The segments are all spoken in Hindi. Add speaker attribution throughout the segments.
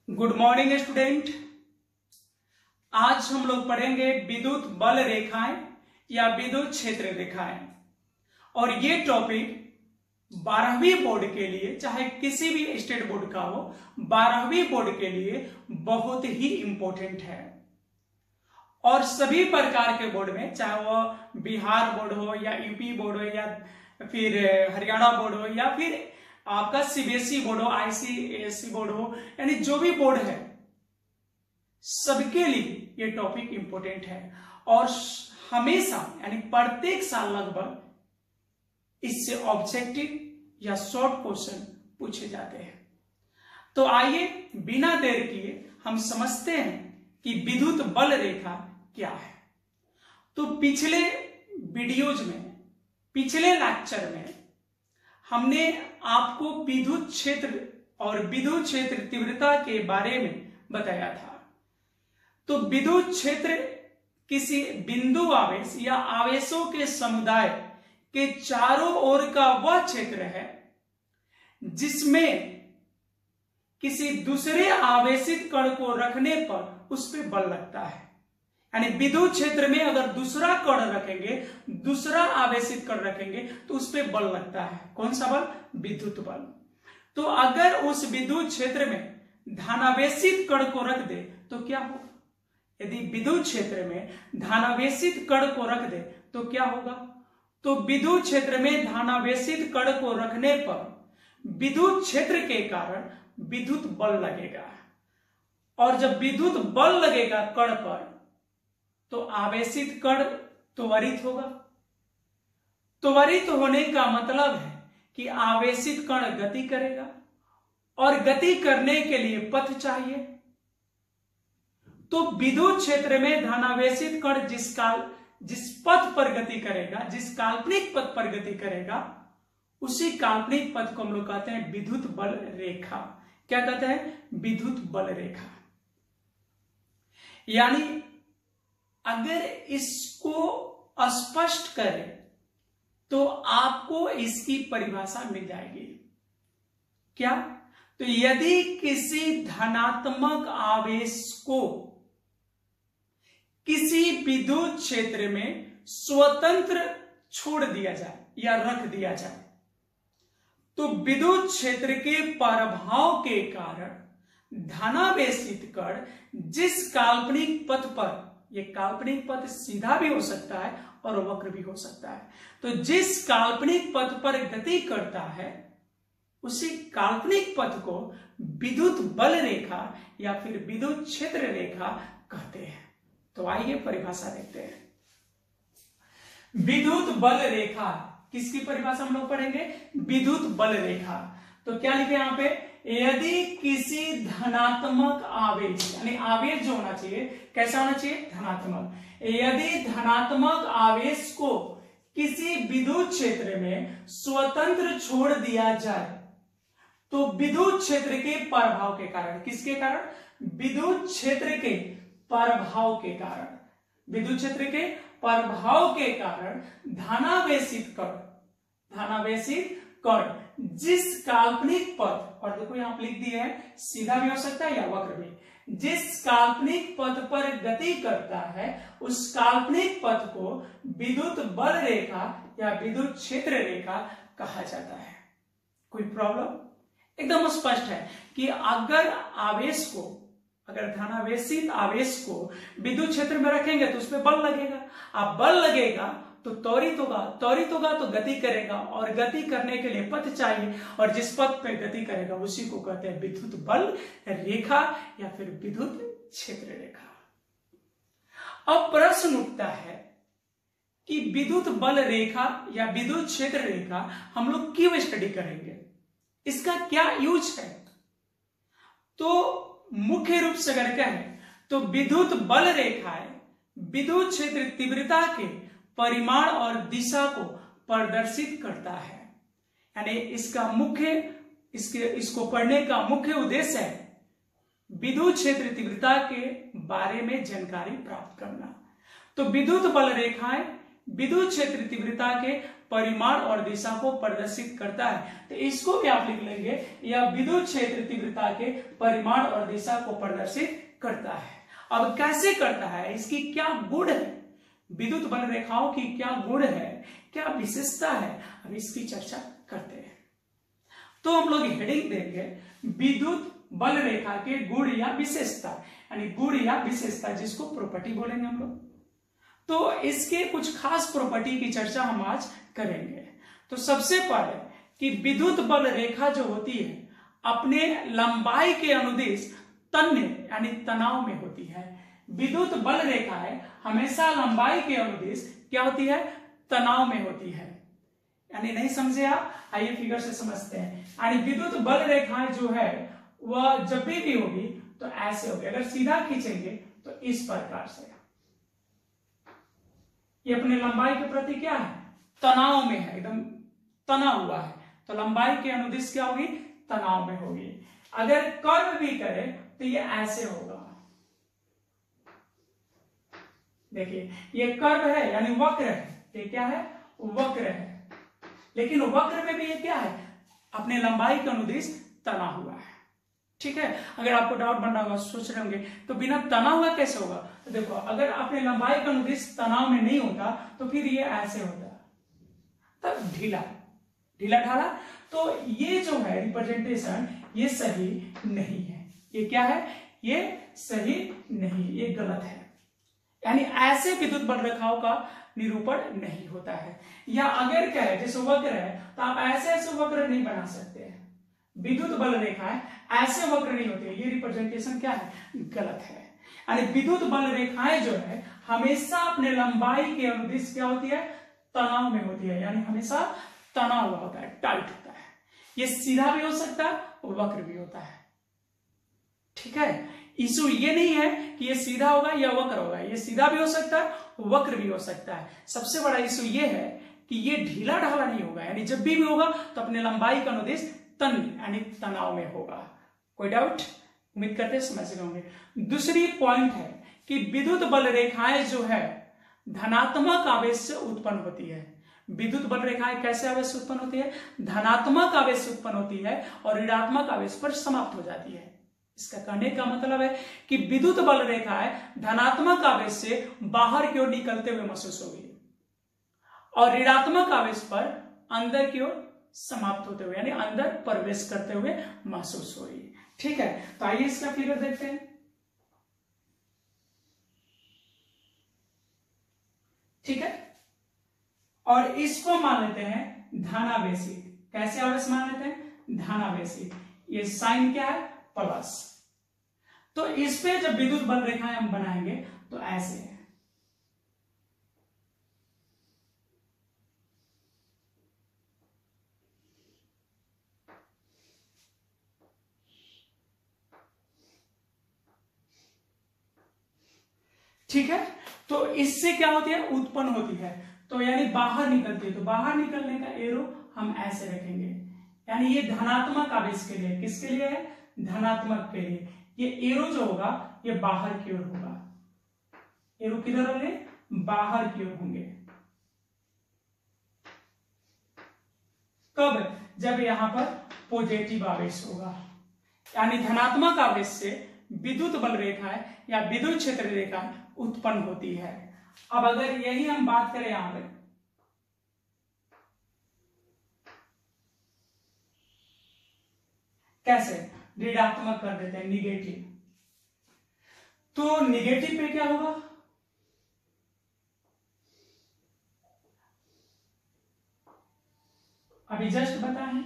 Speaker 1: Good morning student. आज हम लोग पढ़ेंगे विद्युत बल रेखाएं या विद्युत क्षेत्र रेखाएं। और ये टॉपिक 12वीं बोर्ड के लिए, चाहे किसी भी स्टेट बोर्ड का हो, 12वीं बोर्ड के लिए बहुत ही इंपॉर्टेंट है। और सभी प्रकार के बोर्ड में, चाहे वो बिहार बोर्ड हो या यूपी बोर्ड हो या फिर हरियाणा बोर्ड हो या फिर आपका सीबीएसई बोर्ड हो, आईसीएसई बोर्ड हो, यानी जो भी बोर्ड है सबके लिए ये टॉपिक इंपॉर्टेंट है। और हमेशा यानी प्रत्येक साल लगभग इससे ऑब्जेक्टिव या शॉर्ट क्वेश्चन पूछे जाते हैं। तो आइए बिना देर किए हम समझते हैं कि विद्युत बल रेखा क्या है। तो पिछले वीडियोज में, पिछले लेक्चर में हमने आपको विद्युत क्षेत्र और विद्युत क्षेत्र तीव्रता के बारे में बताया था। तो विद्युत क्षेत्र किसी बिंदु आवेश या आवेशों के समुदाय के चारों ओर का वह क्षेत्र है जिसमें किसी दूसरे आवेशित कण को रखने पर उस पर बल लगता है। यानी विद्युत क्षेत्र में अगर दूसरा कण रखेंगे, दूसरा आवेशित कण रखेंगे तो उस पर बल लगता है। कौन सा बल? विद्युत बल। तो अगर उस विद्युत क्षेत्र में धनावेशित कण को रख दे तो क्या होगा? यदि विद्युत क्षेत्र में धनावेशित कण को रख दे तो क्या होगा? तो विद्युत क्षेत्र में धनावेशित कण को रखने पर विद्युत क्षेत्र के कारण विद्युत बल लगेगा। और जब विद्युत बल लगेगा कण पर तो आवेशित कण त्वरित होगा। त्वरित होने का मतलब है कि आवेशित कण गति करेगा और गति करने के लिए पथ चाहिए। तो विद्युत क्षेत्र में धनावेशित कण जिस पथ पर गति करेगा, जिस काल्पनिक पथ पर गति करेगा, उसी काल्पनिक पथ को हम लोग कहते हैं विद्युत बल रेखा। क्या कहते हैं? विद्युत बल रेखा। यानी अगर इसको स्पष्ट करें तो आपको इसकी परिभाषा मिल जाएगी। क्या? तो यदि किसी धनात्मक आवेश को किसी विद्युत क्षेत्र में स्वतंत्र छोड़ दिया जाए या रख दिया जाए तो विद्युत क्षेत्र के प्रभाव के कारण धनावेशित कण जिस काल्पनिक पथ पर, ये काल्पनिक पथ सीधा भी हो सकता है और वक्र भी हो सकता है, तो जिस काल्पनिक पथ पर गति करता है उसी काल्पनिक पथ को विद्युत बल रेखा या फिर विद्युत क्षेत्र रेखा कहते हैं। तो आइए परिभाषा देखते हैं। विद्युत बल रेखा किसकी परिभाषा हम लोग पढ़ेंगे? विद्युत बल रेखा। तो क्या लिखे यहां पे? यदि किसी धनात्मक आवेश, यानी आवेश जो होना चाहिए कैसा होना चाहिए? धनात्मक। यदि धनात्मक आवेश को किसी विद्युत क्षेत्र में स्वतंत्र छोड़ दिया जाए तो विद्युत क्षेत्र के प्रभाव के कारण, किसके कारण? विद्युत क्षेत्र के प्रभाव के कारण, विद्युत क्षेत्र के प्रभाव के कारण धनावेशित कण जिस काल्पनिक पथ, और देखो यहां लिख दिया है सीधा भी हो सकता है या वक्र भी, जिस काल्पनिक पथ पर गति करता है उस काल्पनिक पथ को विद्युत बल रेखा या विद्युत क्षेत्र रेखा कहा जाता है। कोई प्रॉब्लम? एकदम स्पष्ट है कि अगर धनावेशित आवेश को विद्युत क्षेत्र में रखेंगे तो उसमें बल लगेगा। अब बल लगेगा तो त्वरित होगा तो गति करेगा और गति करने के लिए पथ चाहिए, और जिस पथ पे गति करेगा उसी को कहते हैं विद्युत बल रेखा या फिर विद्युत क्षेत्र रेखा। अब प्रश्न उठता है कि विद्युत बल रेखा या विद्युत क्षेत्र रेखा हम लोग क्यों स्टडी करेंगे, इसका क्या यूज है? तो मुख्य रूप से अगर कहें तो विद्युत बल रेखाएं विद्युत क्षेत्र तीव्रता के परिमाण और दिशा को प्रदर्शित करता है। यानी इसको पढ़ने का मुख्य उद्देश्य है विद्युत क्षेत्र तीव्रता के बारे में जानकारी प्राप्त करना। तो विद्युत बल रेखाएं विद्युत क्षेत्र तीव्रता के परिमाण और दिशा को प्रदर्शित करता है। तो इसको भी आप लिख लेंगे, यह विद्युत क्षेत्र तीव्रता के परिमाण और दिशा को प्रदर्शित करता है। अब कैसे करता है, इसकी क्या गुण है, विद्युत बल रेखाओं की क्या गुण है, क्या विशेषता है, अब इसकी चर्चा करते हैं। तो हम लोग हेडिंग देंगे विद्युत बल रेखा के गुण या विशेषता, यानी गुण या विशेषता, जिसको प्रॉपर्टी बोलेंगे हम लोग। तो इसके कुछ खास प्रॉपर्टी की चर्चा हम आज करेंगे। तो सबसे पहले कि विद्युत बल रेखा जो होती है अपने लंबाई के अनुदिश तन्य यानी तनाव में होती है। विद्युत बल रेखाएं हमेशा लंबाई के अनुदिश क्या होती है, तनाव में होती है। यानी नहीं समझे आप, आइए फिगर से समझते हैं। यानी विद्युत बल रेखाएं जो है वह जब भी होगी तो ऐसे होगी, अगर सीधा खींचेंगे तो इस प्रकार से, ये अपने लंबाई के प्रति क्या है, तनाव में है, एकदम तना हुआ है। तो लंबाई के अनुदिश क्या होगी, तनाव में होगी। अगर कर्व भी करे तो ये ऐसे होगा, देखिए ये कर्व है यानी वक्र है, ये क्या है, वक्र है। लेकिन वक्र में भी ये क्या है, अपने लंबाई के अनुदिश तना हुआ है। ठीक है, अगर आपको डाउट बन रहा होगा, सोच रहे होंगे तो बिना तना हुआ कैसे होगा, तो देखो अगर अपने लंबाई का अनुदिश तनाव में नहीं होता तो फिर ये ऐसे होता, तब ढीला ढीला ढाला। तो ये जो है रिप्रेजेंटेशन ये सही नहीं है, ये क्या है, ये सही नहीं, ये गलत है। यानी ऐसे विद्युत बल रेखाओं का निरूपण नहीं होता है। या अगर क्या है, जैसे वक्र है तो आप ऐसे ऐसे वक्र नहीं बना सकते हैं। विद्युत बल रेखाएं ऐसे वक्र नहीं होते, ये रिप्रेजेंटेशन क्या है, गलत है। यानी विद्युत बल रेखाएं जो है हमेशा अपने लंबाई के अनुदिश क्या होती है, तनाव में होती है, यानी हमेशा तना हुआ होता है, टाइट होता है। ये सीधा भी हो सकता है, वक्र भी होता है। ठीक है, इशू ये नहीं है कि ये सीधा होगा या वक्र होगा, ये सीधा भी हो सकता है, वक्र भी हो सकता है। सबसे बड़ा इशू ये है कि ये ढीला ढाला नहीं होगा, यानी जब भी होगा तो अपने लंबाई का अनुदिश तन यानी तनाव में होगा। कोई डाउट, उम्मीद करते हैं समझ गए होंगे। दूसरी पॉइंट है कि विद्युत बल रेखाएं जो है धनात्मक आवेश से उत्पन्न होती है। विद्युत बल रेखाएं कैसे आवेश से उत्पन्न होती है, धनात्मक आवेश से उत्पन्न होती है और ऋणात्मक आवेश पर समाप्त हो जाती है। इसका कहने का मतलब है कि विद्युत बल रेखाएं धनात्मक आवेश से बाहर की ओर निकलते हुए महसूस होगी और ऋणात्मक आवेश पर अंदर की ओर समाप्त होते हुए यानी अंदर प्रवेश करते हुए महसूस हो रही है। ठीक है, तो आइए इसका फिगर देखते हैं। ठीक है, और इसको मान लेते हैं धनावेशी। कैसे आवेश मान लेते हैं, धनावेशी। ये साइन क्या है, प्लस। तो इस पे जब विद्युत बल रेखाएं हम बनाएंगे तो ऐसे है। ठीक है, तो इससे क्या होती है, उत्पन्न होती है, तो यानी बाहर निकलती है। तो बाहर निकलने का एरो हम ऐसे रखेंगे, यानी ये धनात्मक आवेश के लिए, किसके लिए है, धनात्मक के लिए। ये एरो जो होगा ये बाहर की ओर होगा, एरो किधर होंगे, बाहर की ओर होंगे। कब, जब यहां पर पॉजिटिव आवेश होगा, यानी धनात्मक आवेश से विद्युत बल रेखाएं या विद्युत क्षेत्र रेखा उत्पन्न होती है। अब अगर यही हम बात करें यहां पर, कैसे ऋणात्मक कर देते हैं, निगेटिव। तो निगेटिव पे क्या होगा, अभी जस्ट बताएं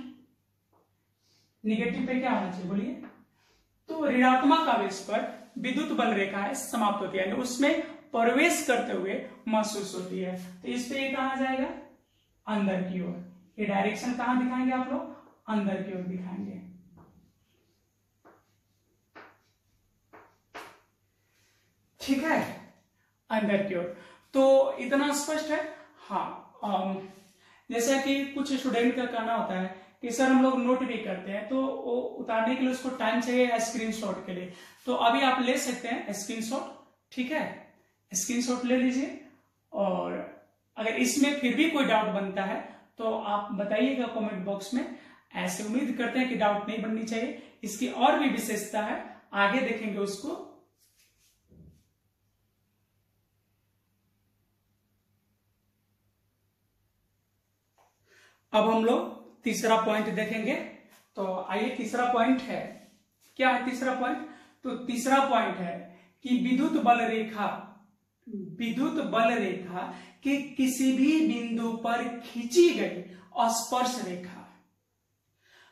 Speaker 1: निगेटिव पे क्या होना चाहिए, बोलिए। तो ऋणात्मक आवेश पर विद्युत बल रेखाएं समाप्त होती है, यानी उसमें प्रवेश करते हुए महसूस होती है। तो इस पे ये कहां जाएगा, अंदर की ओर। ये डायरेक्शन कहां दिखाएंगे आप लोग, अंदर की ओर दिखाएंगे। ठीक है, अंदर की ओर। तो इतना स्पष्ट है। हाँ, जैसा कि कुछ स्टूडेंट का कहना होता है कि सर हम लोग नोट भी करते हैं, तो वो उतारने के लिए उसको टाइम चाहिए स्क्रीनशॉट के लिए। तो अभी आप ले सकते हैं स्क्रीनशॉट। ठीक है, स्क्रीनशॉट ले लीजिए, और अगर इसमें फिर भी कोई डाउट बनता है तो आप बताइएगा कमेंट बॉक्स में। ऐसे उम्मीद करते हैं कि डाउट नहीं बननी चाहिए। इसकी और भी विशेषता है, आगे देखेंगे उसको। अब हम लोग तीसरा पॉइंट देखेंगे। तो आइए, तीसरा पॉइंट है, क्या है तीसरा पॉइंट? तो तीसरा पॉइंट है कि विद्युत बल रेखा के किसी भी बिंदु पर खींची गई स्पर्श रेखा,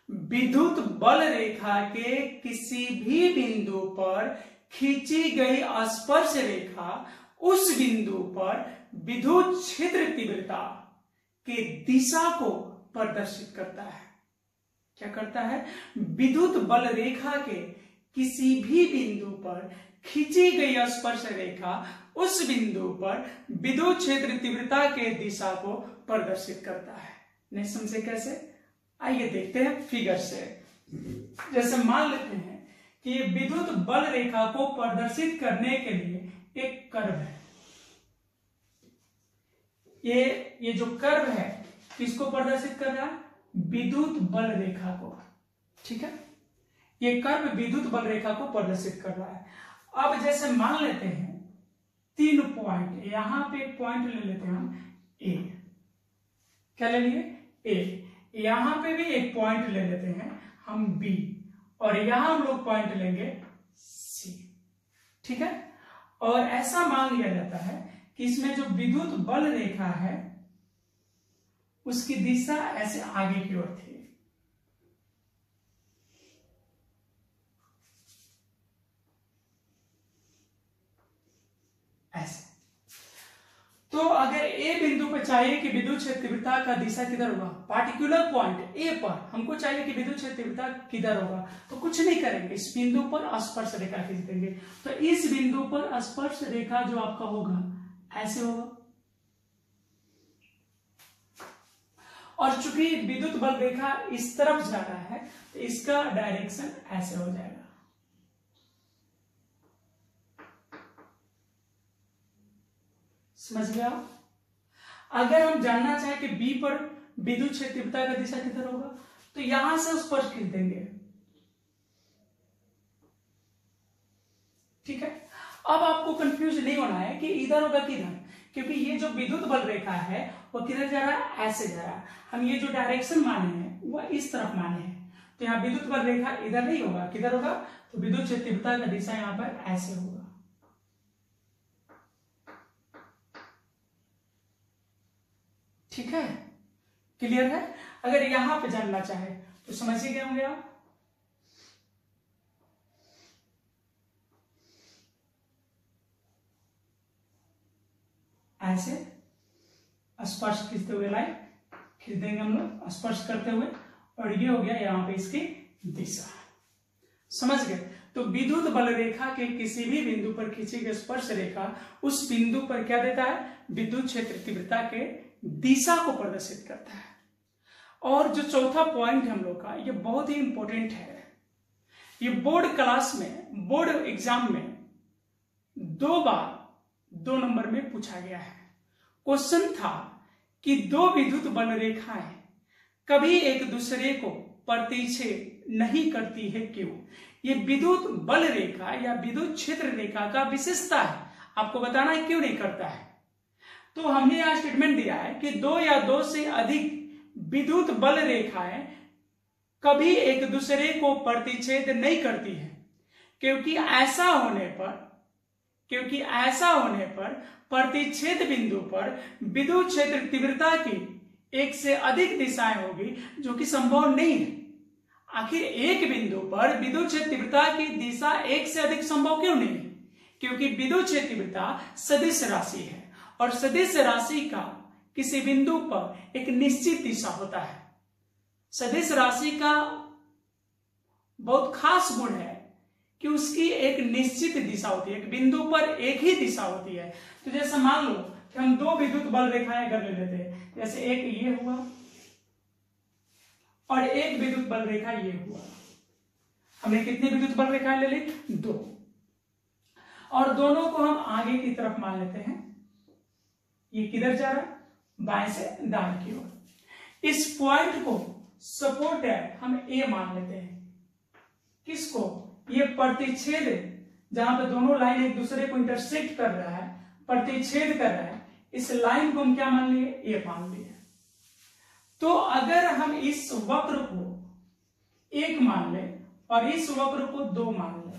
Speaker 1: विद्युत बल रेखा के किसी भी बिंदु पर खींची गई स्पर्श रेखा उस बिंदु पर विद्युत क्षेत्र तीव्रता के दिशा को प्रदर्शित करता है। क्या करता है? विद्युत बल रेखा के किसी भी बिंदु पर खींची गई स्पर्श रेखा उस बिंदु पर विद्युत क्षेत्र तीव्रता के दिशा को प्रदर्शित करता है। नहीं समझे कैसे? आइए देखते हैं फिगर से। जैसे मान लेते हैं कि ये विद्युत बल रेखा को प्रदर्शित करने के लिए एक कर्व है। ये जो कर्व है किसको प्रदर्शित कर रहा है? विद्युत बल रेखा को। ठीक है, ये कर्व विद्युत बल रेखा को प्रदर्शित कर रहा है। अब जैसे मान लेते हैं 3 पॉइंट, यहां पे एक पॉइंट ले लेते हैं हम ए। क्या ले लिए? ए। यहां पे भी एक पॉइंट ले लेते हैं हम बी, और यहां हम लोग पॉइंट लेंगे सी। ठीक है, और ऐसा मान लिया जाता है कि इसमें जो विद्युत बल रेखा है उसकी दिशा ऐसे आगे की ओर थी। ऐसे। तो अगर ए बिंदु पर चाहिए कि विद्युत क्षेत्र तीव्रता का दिशा किधर होगा, पार्टिकुलर पॉइंट ए पर हमको चाहिए कि विद्युत क्षेत्र तीव्रता किधर होगा, तो कुछ नहीं करेंगे, इस बिंदु पर स्पर्श रेखा खींच देंगे। तो इस बिंदु पर स्पर्श रेखा जो आपका होगा ऐसे होगा, और चूंकि विद्युत बल रेखा इस तरफ जा रहा है तो इसका डायरेक्शन ऐसे हो जाएगा। समझ गया? अगर हम जानना चाहें कि बी पर विद्युत क्षेत्र तीव्रता का दिशा किधर होगा, तो यहां से स्पर्श खींच देंगे। ठीक है, अब आपको कंफ्यूज नहीं होना है कि इधर होगा किधर, क्योंकि ये जो विद्युत बल रेखा है वो किधर जा रहा है? ऐसे जा रहा है। हम ये जो डायरेक्शन माने हैं वो इस तरफ माने हैं, तो यहाँ विद्युत बल रेखा इधर नहीं होगा, किधर होगा? तो विद्युत क्षेत्र तीव्रता का दिशा यहाँ पर ऐसे होगा। ठीक है, क्लियर है? अगर यहां पे जानना चाहे तो समझ ही गए होंगे आप। ऐसे स्पर्श खींचते हुए लाइन खींच देंगे हम लोग, स्पर्श करते हुए, और ये हो गया यहां पे इसकी दिशा। समझ गए? तो विद्युत बल रेखा के किसी भी बिंदु पर खींची गई स्पर्श रेखा उस बिंदु पर क्या देता है? विद्युत क्षेत्र तीव्रता के दिशा को प्रदर्शित करता है। और जो चौथा पॉइंट हम लोग का, ये बहुत ही इंपॉर्टेंट है। ये बोर्ड क्लास में, बोर्ड एग्जाम में 2 बार 2 नंबर में पूछा गया है। क्वेश्चन था कि 2 विद्युत बल रेखाएं कभी एक दूसरे को प्रतिच्छेद नहीं करती है, क्यों? ये विद्युत बल रेखा या विद्युत क्षेत्र रेखा का विशेषता है, आपको बताना है क्यों नहीं करता है। तो हमने यहां स्टेटमेंट दिया है कि 2 या 2 से अधिक विद्युत बल रेखाएं कभी एक दूसरे को प्रतिच्छेद नहीं करती है, क्योंकि ऐसा होने पर प्रतिच्छेद बिंदु पर विद्युत क्षेत्र तीव्रता की एक से अधिक दिशाएं होगी, जो कि संभव नहीं है। आखिर एक बिंदु पर विद्युत क्षेत्र तीव्रता की दिशा एक से अधिक संभव क्यों नहीं है? क्योंकि विद्युत क्षेत्र तीव्रता सदिश राशि है, और सदिश राशि का किसी बिंदु पर एक निश्चित दिशा होता है। सदिश राशि का बहुत खास गुण है कि उसकी एक निश्चित दिशा होती है, एक बिंदु पर एक ही दिशा होती है। तो जैसे मान लो कि हम 2 विद्युत बल रेखाएं अगर ले लेते हैं, जैसे एक ये हुआ और एक विद्युत बल रेखा ये हुआ। हमने कितनी विद्युत बल रेखाएं ले ली? 2, और दोनों को हम आगे की तरफ मान लेते हैं। ये किधर जा रहा है? बाएं से दाएं की ओर। इस पॉइंट को सपोर्ट है हम ए मान लेते हैं। किसको? ये प्रतिच्छेद जहां पे दोनों लाइन एक दूसरे को इंटरसेक्ट कर रहा है, प्रतिच्छेद कर रहा है, इस लाइन को हम क्या मान लिए? ए मान लिए। तो अगर हम इस वक्र को 1 मान ले और इस वक्र को 2 मान ले,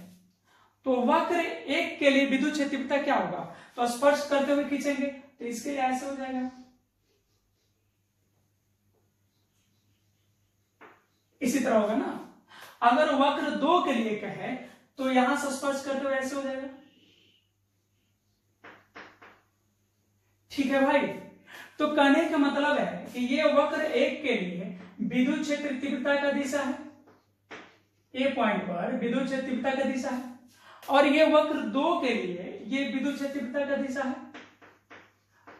Speaker 1: तो वक्र 1 के लिए विद्युत क्षेत्र तीव्रता क्या होगा? तो स्पर्श करते हुए खींचेंगे तो इसके लिए ऐसे हो जाएगा, इसी तरह होगा ना। अगर वक्र 2 के लिए कहे तो यहां से स्पर्श करते हुए ऐसे हो जाएगा। ठीक है भाई, तो कहने का मतलब है कि ये वक्र 1 के लिए विद्युत क्षेत्र तीव्रता का दिशा है, ए पॉइंट पर विद्युत क्षेत्र तीव्रता का दिशा है, और ये वक्र 2 के लिए ये विद्युत क्षेत्र तीव्रता का दिशा है।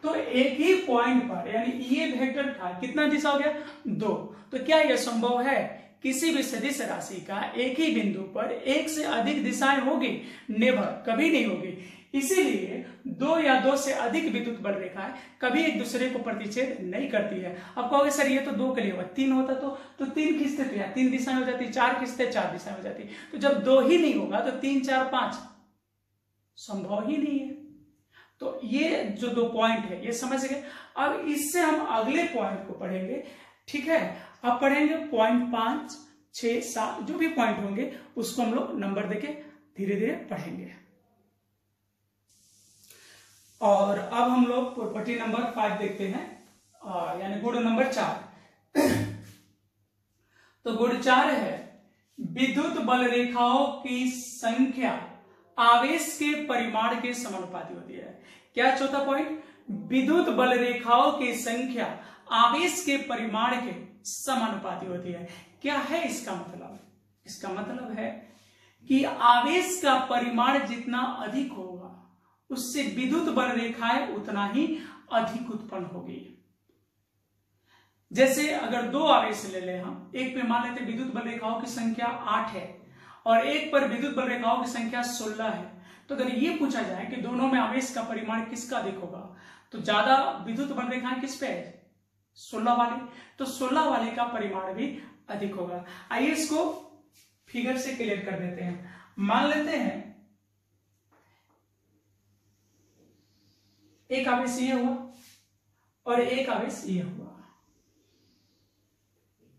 Speaker 1: तो एक ही पॉइंट पर यानी ये वेक्टर का कितना दिशा हो गया? 2। तो क्या यह संभव है किसी भी सदिश राशि का एक ही बिंदु पर एक से अधिक दिशाएं होगी? नेवर, कभी नहीं होगी। इसीलिए 2 या 2 से अधिक विद्युत बल रेखाएं कभी एक दूसरे को प्रतिच्छेद नहीं करती है। अब कहोगे सर ये तो 2 के लिए हुआ, 3 होता तो 3 खींचते तो या 3 दिशाएं हो जाती, 4 खींचते 4 दिशाएं हो जाती। तो जब 2 ही नहीं होगा तो 3, 4, 5 संभव ही नहीं है। तो ये जो 2 पॉइंट है ये समझ गए। अब इससे हम अगले पॉइंट को पढ़ेंगे। ठीक है, अब पढ़ेंगे पॉइंट 5, 6, 7 जो भी पॉइंट होंगे उसको हम लोग नंबर देके धीरे धीरे पढ़ेंगे। और अब हम लोग प्रॉपर्टी नंबर 5 देखते हैं, यानी गुण नंबर 4। तो गुण 4 है विद्युत बल रेखाओं की संख्या आवेश के परिमाण के समानुपाती होती है। क्या चौथा पॉइंट? विद्युत बल रेखाओं की संख्या आवेश के परिमाण के समानुपाती होती है। क्या है इसका मतलब? इसका मतलब है कि आवेश का परिमाण जितना अधिक होगा उससे विद्युत बल रेखाएं उतना ही अधिक उत्पन्न होगी। जैसे अगर 2 आवेश ले ले हम, एक पे मान लेते विद्युत बल रेखाओं की संख्या 8 है और एक पर विद्युत बल रेखाओं की संख्या 16 है, तो अगर ये पूछा जाए कि दोनों में आवेश का परिमाण किसका अधिक होगा, तो ज्यादा विद्युत बल रेखाएं किस पे है? 16 वाले। तो 16 वाले का परिमाण भी अधिक होगा। आइए इसको फिगर से क्लियर कर देते हैं। मान लेते हैं एक आवेश ये हुआ और एक आवेश ये हुआ।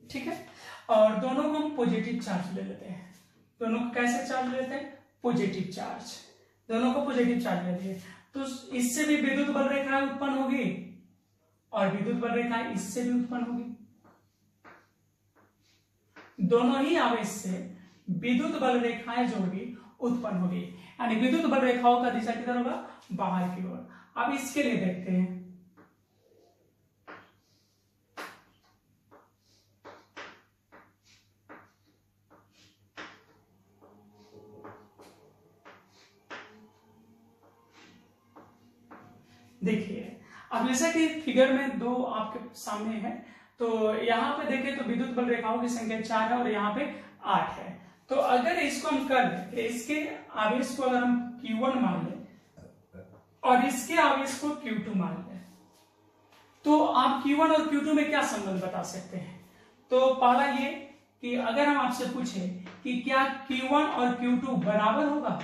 Speaker 1: ठीक है, और दोनों को हम पॉजिटिव चार्ज ले लेते हैं। दोनों को कैसे चार्ज लेते हैं? Positive charge. दोनों को पॉजिटिव चार्ज लेते हैं तो इससे भी विद्युत बल रेखाएं उत्पन्न होगी और विद्युत बल रेखाएं इससे भी उत्पन्न होगी। दोनों ही आवेश से विद्युत बल रेखाएं जो होगी उत्पन्न होगी, यानी विद्युत बल रेखाओं का दिशा किधर होगा? बाहर की ओर। अब इसके लिए देखते हैं। देखिए, अब जैसा कि फिगर में 2 आपके सामने है, तो यहां पे देखें तो विद्युत बल रेखाओं की संख्या 4 है और यहाँ पे 8 है। तो अगर इसको हम कर दें, इसके आवेश को अगर हम Q1 मान लें और इसके आवेश को Q2 मान लें, तो आप Q1 और Q2 में क्या संबंध बता सकते हैं? तो पहला ये कि अगर हम आपसे पूछे कि क्या Q1 और Q2 बराबर होगा,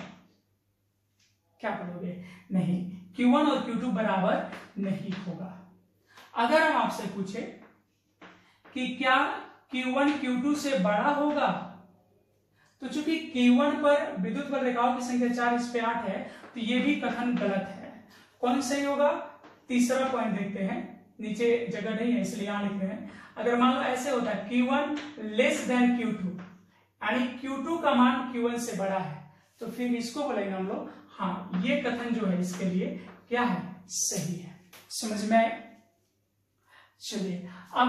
Speaker 1: क्या बोलोगे? नहीं, Q1 और Q2 बराबर नहीं होगा। अगर हम आपसे पूछे कि क्या Q1 Q2 से बड़ा होगा, तो चूंकि Q1 पर विद्युत बल रेखाओं की संख्या 4, इस पे 8 है, तो ये भी कथन गलत है। कौन सही होगा? तीसरा पॉइंट देखते हैं, नीचे जगह नहीं है इसलिए यहां लिख रहे हैं। अगर मान लो ऐसे होता है Q1 लेस देन Q2, यानी Q2 का मान Q1 से बड़ा है, तो फिर इसको बोलेंगे हम लोग हाँ, ये कथन जो है इसके लिए क्या है? सही है। समझ में? चलिए, अब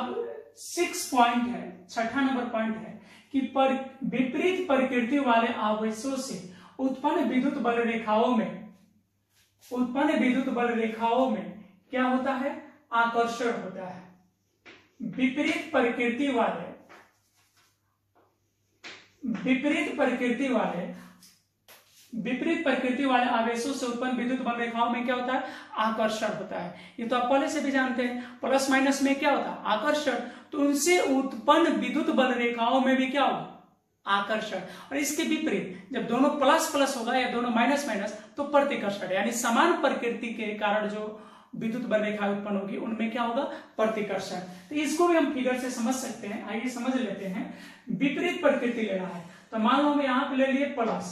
Speaker 1: 6 पॉइंट है, 6ठा नंबर पॉइंट है कि विपरीत प्रकृति वाले आवेशों से उत्पन्न विद्युत बल रेखाओं में क्या होता है? आकर्षण होता है। विपरीत प्रकृति वाले आवेशों से उत्पन्न विद्युत बल रेखाओं में क्या होता है? आकर्षण होता है। ये तो आप पहले से भी जानते हैं, प्लस माइनस में क्या होता है? आकर्षण। तो उनसे उत्पन्न विद्युत बल रेखाओं में भी क्या होगा, आकर्षण। और इसके विपरीत जब दोनों प्लस प्लस होगा या दोनों माइनस माइनस तो प्रतिकर्षण, यानी समान प्रकृति के कारण जो विद्युत बल रेखा उत्पन्न होगी उनमें क्या होगा, प्रतिकर्षण। तो इसको भी हम फिगर से समझ सकते हैं। आइए समझ लेते हैं। विपरीत प्रकृति लेना है तो मान लो हम यहां पे ले लिए प्लस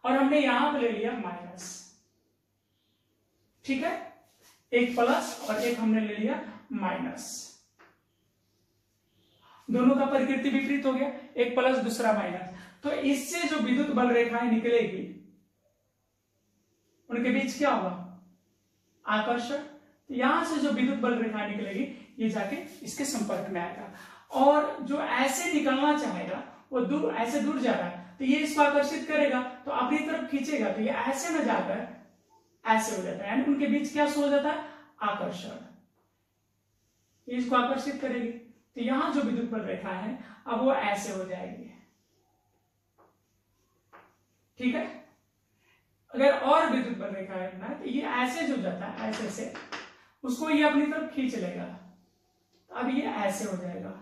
Speaker 1: और हमने यहां पे ले लिया माइनस, ठीक है, एक प्लस और एक हमने ले लिया माइनस, दोनों का प्रकृति विपरीत हो गया, एक प्लस दूसरा माइनस। तो इससे जो विद्युत बल रेखाएं निकलेगी उनके बीच क्या होगा, आकर्षण। यहां से जो विद्युत बल रेखाएं निकलेगी ये जाके इसके संपर्क में आएगा, और जो ऐसे निकलना चाहेगा वो दूर, ऐसे दूर जा रहा है तो ये इसको आकर्षित करेगा, तो अपनी तरफ खींचेगा तो ये ऐसे न जाकर ऐसे हो जाता है, यानी उनके बीच क्या हो जाता है, आकर्षण। ये इसको आकर्षित करेगी तो यहां जो विद्युत बल रेखा है अब वो ऐसे हो जाएगी, ठीक है। अगर और विद्युत बल रेखा है तो ये ऐसे जो जाता है ऐसे से, उसको ये अपनी तरफ खींच लेगा, अब ये ऐसे हो जाएगा,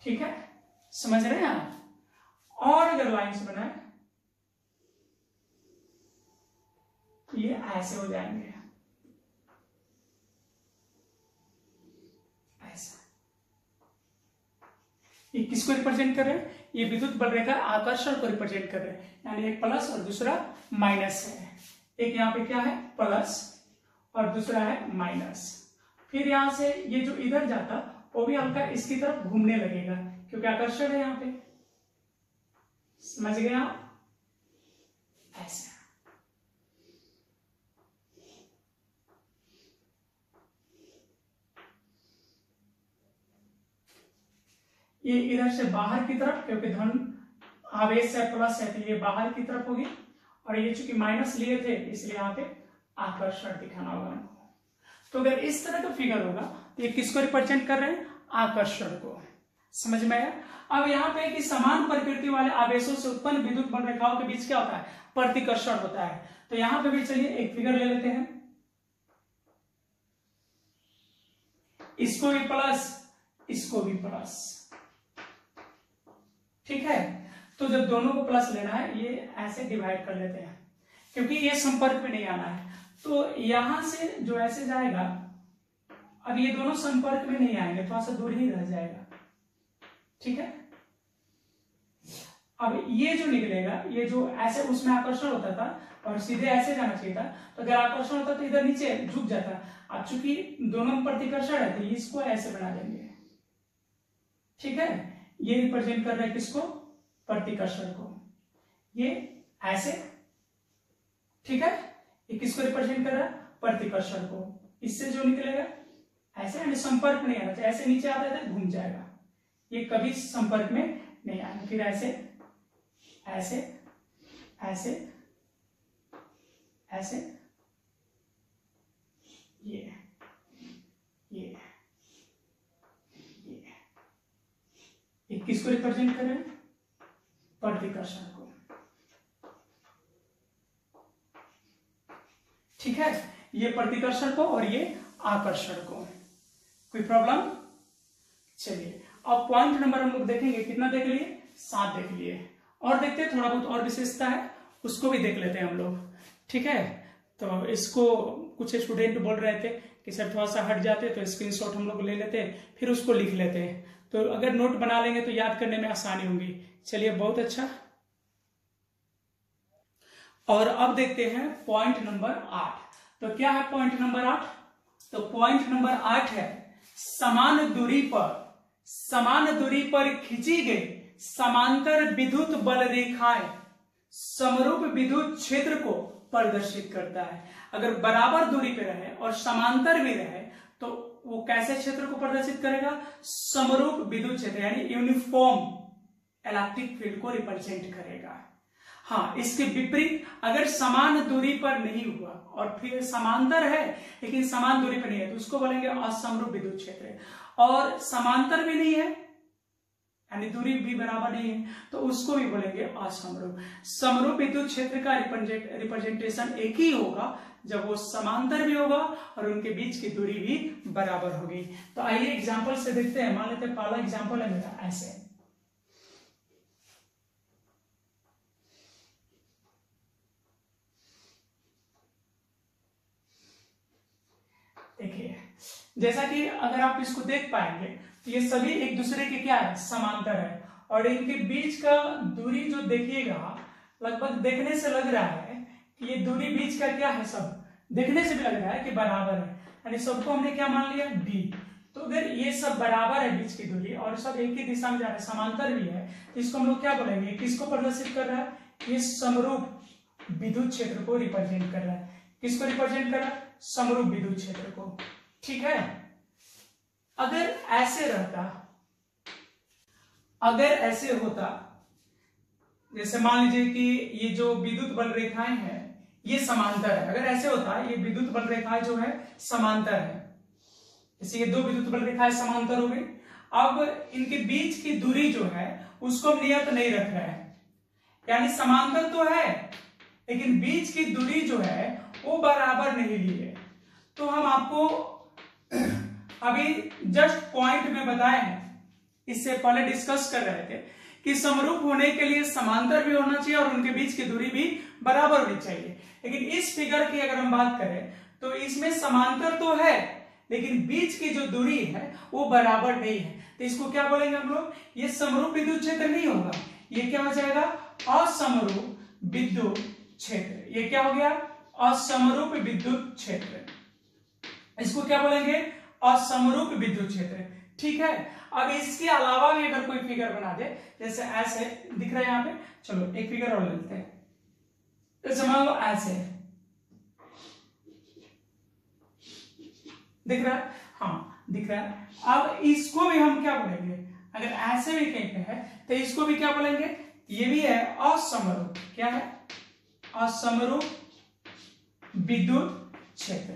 Speaker 1: ठीक है, समझ रहे हैं आप। और अगर लाइंस बनाए तो ये ऐसे हो जाएंगे, ऐसा। ये किसको रिप्रेजेंट कर रहे हैं, ये विद्युत बल रेखा आकर्षण को रिप्रेजेंट कर रहे हैं, यानी एक प्लस और दूसरा माइनस है। एक यहाँ पे क्या है, प्लस और दूसरा है माइनस। फिर यहां से ये जो इधर जाता वो भी हल्का इसकी तरफ घूमने लगेगा क्योंकि आकर्षण है यहाँ पे, समझ गए आप, ऐसा। ये इधर से बाहर की तरफ, क्योंकि धन आवेश है, प्लस है, तो ये बाहर की तरफ होगी, और ये चूंकि माइनस लिए थे इसलिए यहाँ पे आकर्षण दिखाना होगा हमको। तो अगर इस तरह का फिगर होगा तो ये किसको रिप्रेजेंट कर रहे हैं, आकर्षण को, समझ में आया। अब यहाँ पे कि समान प्रकृति वाले आवेशों से उत्पन्न विद्युत बल रेखाओं के बीच क्या होता है, प्रतिकर्षण होता है। तो यहां पे भी चलिए एक फिगर ले लेते हैं, इसको भी प्लस, इसको भी प्लस, ठीक है। तो जब दोनों को प्लस लेना है ये ऐसे डिवाइड कर लेते हैं क्योंकि ये संपर्क में नहीं आना है, तो यहां से जो ऐसे जाएगा, अब ये दोनों संपर्क में नहीं आएंगे, थोड़ा सा दूर ही रह जाएगा, ठीक है। अब ये जो निकलेगा, ये जो ऐसे उसमें आकर्षण होता था और सीधे ऐसे जाना चाहिए था, तो अगर आकर्षण होता तो इधर नीचे झुक जाता। अब चूंकि दोनों में प्रतिकर्षण है तो इसको ऐसे बना देंगे, ठीक है। ये रिप्रेजेंट कर रहा है किसको, प्रतिकर्षण को, ये ऐसे, ठीक है। ये किसको रिप्रेजेंट कर रहा है, प्रतिकर्षण को। इससे जो निकलेगा ऐसे, यानी संपर्क में नहीं आना चाहिए, ऐसे नीचे आता है घूम जाएगा, ये कभी संपर्क में नहीं आना। फिर ऐसे ऐसे ऐसे ऐसे, ये किसको रिप्रेजेंट कर रहे हैं, प्रतिकर्षण को, ठीक है। ये प्रतिकर्षण को और ये आकर्षण को। कोई प्रॉब्लम, चलिए अब पॉइंट नंबर हम लोग देखेंगे, कितना देख लिए, 7 देख लिए, और देखते हैं थोड़ा बहुत और विशेषता है उसको भी देख लेते हैं हम लोग, ठीक है। तो इसको कुछ स्टूडेंट बोल रहे थे कि सर थोड़ा सा हट जाते तो स्क्रीनशॉट हम लोग ले लेते फिर उसको लिख लेते, तो अगर नोट बना लेंगे तो याद करने में आसानी होगी। चलिए बहुत अच्छा। और अब देखते हैं पॉइंट नंबर 8। तो क्या है पॉइंट नंबर 8, तो पॉइंट नंबर 8 है समान दूरी पर खींची गई समांतर विद्युत बल रेखाएं समरूप विद्युत क्षेत्र को प्रदर्शित करता है। अगर बराबर दूरी पे रहे और समांतर भी रहे तो वो कैसे क्षेत्र को प्रदर्शित करेगा, समरूप विद्युत क्षेत्र, यानी यूनिफॉर्म इलेक्ट्रिक फील्ड को रिप्रेजेंट करेगा। हाँ, इसके विपरीत अगर समान दूरी पर नहीं हुआ और फिर समांतर है लेकिन समान दूरी पर नहीं है तो उसको बोलेंगे असमरूप विद्युत क्षेत्र। और समांतर भी नहीं है यानी दूरी भी बराबर नहीं है, तो उसको भी बोलेंगे असमरूप। समरूप विद्युत क्षेत्र का रिप्रेजेंटेशन एक ही होगा जब वो समांतर भी होगा और उनके बीच की दूरी भी बराबर होगी। तो आइए एग्जांपल से देखते हैं। मान लेते हैं पहला एग्जांपल है मेरा ऐसे, देखिए जैसा कि अगर आप इसको देख पाएंगे तो ये सभी एक दूसरे के क्या है, समांतर है, और इनके बीच का दूरी जो देखिएगा लगभग देखने से लग रहा है कि ये दूरी बीच का क्या है, सब देखने से भी लग रहा है कि बराबर है, यानी सबको हमने क्या मान लिया, डी। तो अगर ये सब बराबर है बीच की दूरी और सब एक ही दिशा में जा रहे हैं, समांतर भी है, तो इसको हम लोग क्या बोलेंगे, किसको प्रदर्शित कर रहा है, ये समरूप विद्युत क्षेत्र को रिप्रेजेंट कर रहा है। किसको रिप्रेजेंट कर रहा है, समरूप विद्युत क्षेत्र को। ठीक है, अगर ऐसे रहता, अगर ऐसे होता, जैसे मान लीजिए कि ये जो विद्युत बल रेखाएं हैं ये समांतर है, अगर ऐसे होता ये विद्युत बल रेखाएं जो है समांतर है, जैसे ये दो विद्युत बल रेखाएं समांतर हो गई। अब इनके बीच की दूरी जो है उसको हम नियत नहीं रख रहे हैं, यानी समांतर तो है लेकिन बीच की दूरी जो है वो बराबर नहीं ली है। तो हम आपको अभी जस्ट पॉइंट में बताए हैं, इससे पहले डिस्कस कर रहे थे कि समरूप होने के लिए समांतर भी होना चाहिए और उनके बीच की दूरी भी बराबर होनी चाहिए। लेकिन इस फिगर की अगर हम बात करें तो इसमें समांतर तो है लेकिन बीच की जो दूरी है वो बराबर नहीं है, तो इसको क्या बोलेंगे हम लोग, ये समरूप विद्युत क्षेत्र नहीं होगा, ये क्या हो जाएगा, असमरूप विद्युत क्षेत्र। ये क्या हो गया, असमरूप विद्युत क्षेत्र। इसको क्या बोलेंगे, असमरूप विद्युत क्षेत्र। ठीक है, अब इसके अलावा भी अगर कोई फिगर बना दे, जैसे ऐसे दिख रहा है यहाँ पे, चलो एक फिगर और लेते हैं, जैसे मान लो ऐसे दिख रहा है, हाँ दिख रहा है। अब इसको भी हम क्या बोलेंगे, अगर ऐसे भी कहीं पे है तो इसको भी क्या बोलेंगे, ये भी है असमरूप, क्या है, असमरूप विद्युत क्षेत्र।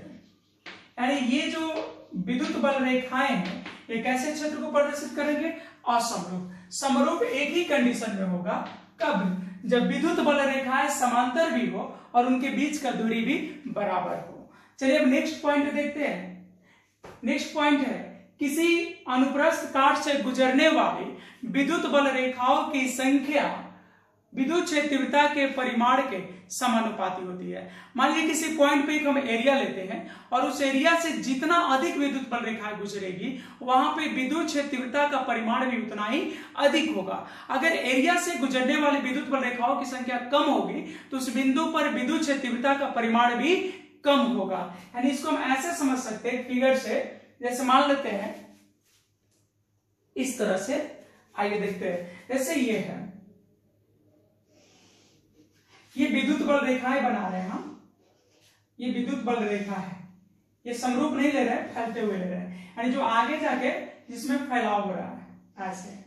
Speaker 1: यानी ये जो विद्युत बल रेखाएं हैं ये कैसे क्षेत्र को प्रदर्शित करेंगे, असमरूप। समरूप एक ही कंडीशन में होगा, कब, जब विद्युत बल रेखाएं समांतर भी हो और उनके बीच का दूरी भी बराबर हो। चलिए अब नेक्स्ट पॉइंट देखते हैं। नेक्स्ट पॉइंट है, किसी अनुप्रस्थ काट से गुजरने वाली विद्युत बल रेखाओं की संख्या विद्युत क्षेत्र तीव्रता के परिमाण के समानुपाती होती है। मान लीजिए किसी पॉइंट पे एक हम एरिया लेते हैं और उस एरिया से जितना अधिक विद्युत बल रेखाएं गुजरेगी वहां पे विद्युत क्षेत्र तीव्रता का परिमाण भी उतना ही अधिक होगा। अगर एरिया से गुजरने वाली विद्युत बल रेखाओं की संख्या कम होगी तो उस बिंदु पर विद्युत क्षेत्र तीव्रता का परिमाण भी कम होगा। यानी इसको हम ऐसे समझ सकते हैं फिगर से, जैसे मान लेते हैं इस तरह से, आइए देखते हैं, जैसे ये है, ये विद्युत बल रेखाएं बना रहे हैं हम, ये विद्युत बल रेखा है, ये समरूप नहीं ले रहे हैं, फैलते हुए ले रहे हैं, यानी जो आगे जाके जिसमें फैलाव हो रहा है ऐसे।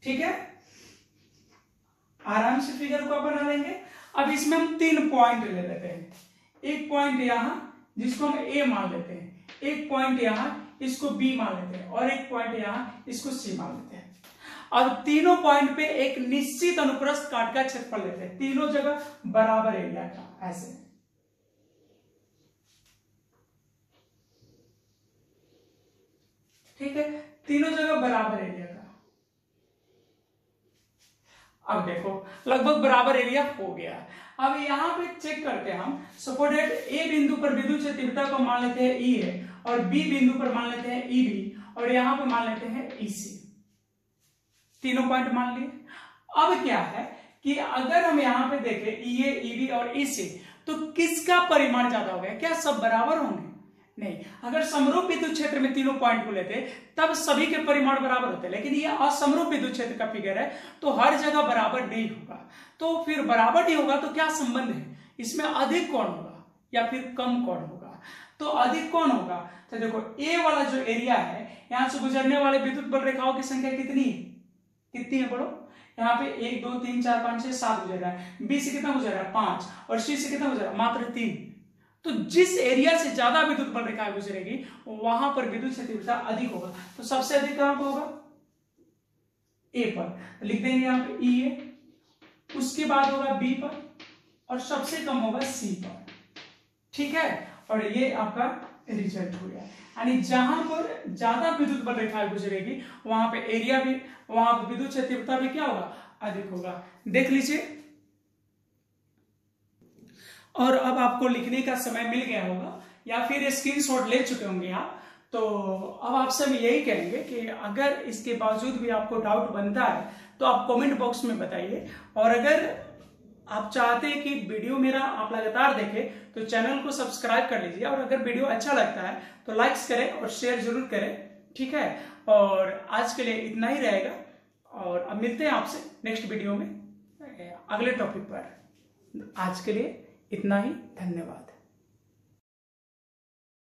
Speaker 1: ठीक है, आराम से फिगर को बना लेंगे। अब इसमें हम 3 पॉइंट ले लेते हैं, एक पॉइंट यहां जिसको हम ए मान लेते हैं, एक पॉइंट यहां इसको बी मान लेते हैं और एक पॉइंट यहां इसको सी मान लेते हैं। और तीनों पॉइंट पे एक निश्चित अनुप्रस्थ काट का क्षेत्रफल लेते हैं, तीनों जगह बराबर एरिया का, ऐसे। ठीक है, तीनों जगह बराबर एरिया का। अब देखो लगभग बराबर एरिया हो गया। अब यहां पे चेक करते हैं हम, सपोज दैट ए बिंदु पर विद्युत क्षेत्र तीव्रता को मान लेते हैं ई है और बी बिंदु पर मान लेते हैं ई बी और यहां पे मान लेते हैं ई सी, तीनों पॉइंट मान लिए। अब क्या है कि अगर हम यहां पे देखें ई ए, ई बी और ई सी, तो किसका परिमाण ज्यादा हो गया, क्या सब बराबर होंगे, नहीं। अगर समरूप विद्युत क्षेत्र में तीनों पॉइंट को लेते तब सभी के परिमाण बराबर होते, लेकिन ये असमरूप विद्युत क्षेत्र का फिगर है तो हर जगह बराबर नहीं होगा। तो फिर बराबर नहीं होगा तो क्या संबंध है, इसमें अधिक कौन होगा या फिर कम कौन होगा, तो अधिक कौन होगा। तो देखो ए वाला जो एरिया है, यहां से गुजरने वाले विद्युत बल रेखाओं की संख्या कितनी है, कितनी है बोलो, यहाँ पे 1 2 3 4 5 6 7 गुजर रहा है, बी से कितना गुजर रहा है 5 और सी से कितना गुजर रहा है मात्र 3। तो तो जिस एरिया से ज्यादा विद्युत बल रेखा गुजरेगी वहां पर विद्युत क्षेत्र तीव्रता अधिक होगा। तो सबसे अधिक कहां पर होगा? ए पर। लिख देंगे यहां पे ई ए, उसके बाद होगा बी पर और सबसे कम होगा सी पर। ठीक है, और ये आपका रिजल्ट हो गया। यानी जहां पर ज्यादा विद्युत बल रेखा गुजरेगी वहां पे एरिया भी, वहां पर विद्युत क्षेत्र तीव्रता भी क्या होगा? अधिक होगा। देख लीजिए। और अब आपको लिखने का समय मिल गया होगा या फिर स्क्रीनशॉट ले चुके होंगे आप। तो अब आपसे हम यही कहेंगे कि अगर इसके बावजूद भी आपको डाउट बनता है तो आप कमेंट बॉक्स में बताइए। और अगर आप चाहते हैं कि वीडियो मेरा आप लगातार देखें तो चैनल को सब्सक्राइब कर लीजिए। और अगर वीडियो अच्छा लगता है तो लाइक्स करें और शेयर जरूर करें। ठीक है, और आज के लिए इतना ही रहेगा और अब मिलते हैं आपसे नेक्स्ट वीडियो में अगले टॉपिक पर। आज के लिए इतना ही, धन्यवाद।